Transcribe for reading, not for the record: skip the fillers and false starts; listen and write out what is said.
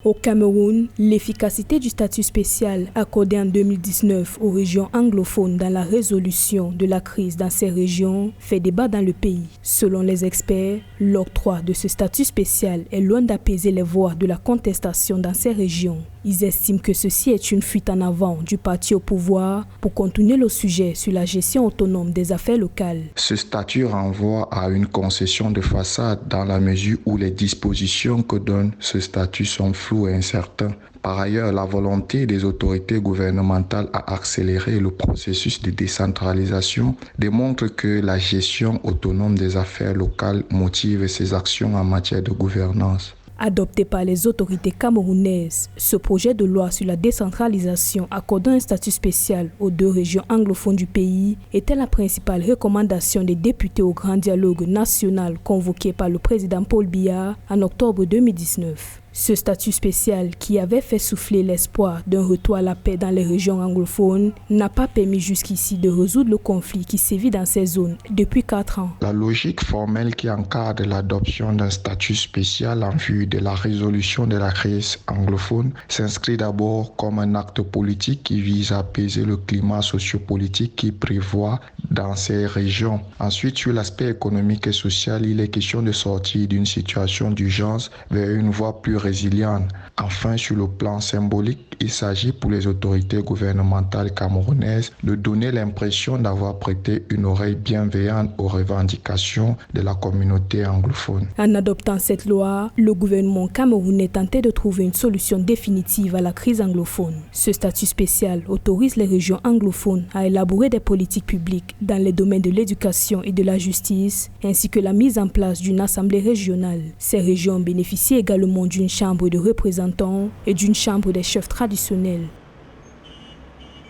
Au Cameroun, l'efficacité du statut spécial accordé en 2019 aux régions anglophones dans la résolution de la crise dans ces régions fait débat dans le pays. Selon les experts, l'octroi de ce statut spécial est loin d'apaiser les voix de la contestation dans ces régions. Ils estiment que ceci est une fuite en avant du parti au pouvoir pour contourner le sujet sur la gestion autonome des affaires locales. Ce statut renvoie à une concession de façade dans la mesure où les dispositions que donne ce statut sont floues et incertaines. Par ailleurs, la volonté des autorités gouvernementales à accélérer le processus de décentralisation démontre que la gestion autonome des affaires locales motive ses actions en matière de gouvernance. Adopté par les autorités camerounaises, ce projet de loi sur la décentralisation accordant un statut spécial aux deux régions anglophones du pays était la principale recommandation des députés au grand dialogue national convoqué par le président Paul Biya en octobre 2019. Ce statut spécial, qui avait fait souffler l'espoir d'un retour à la paix dans les régions anglophones, n'a pas permis jusqu'ici de résoudre le conflit qui sévit dans ces zones depuis 4 ans. La logique formelle qui encadre l'adoption d'un statut spécial en vue de la résolution de la crise anglophone s'inscrit d'abord comme un acte politique qui vise à apaiser le climat sociopolitique qui prévoit dans ces régions. Ensuite, sur l'aspect économique et social, il est question de sortir d'une situation d'urgence vers une voie plus résiliente. Enfin, sur le plan symbolique, il s'agit pour les autorités gouvernementales camerounaises de donner l'impression d'avoir prêté une oreille bienveillante aux revendications de la communauté anglophone. En adoptant cette loi, le gouvernement camerounais tentait de trouver une solution définitive à la crise anglophone. Ce statut spécial autorise les régions anglophones à élaborer des politiques publiques dans les domaines de l'éducation et de la justice, ainsi que la mise en place d'une assemblée régionale. Ces régions bénéficient également d'une chambre de représentants et d'une chambre des chefs traditionnels.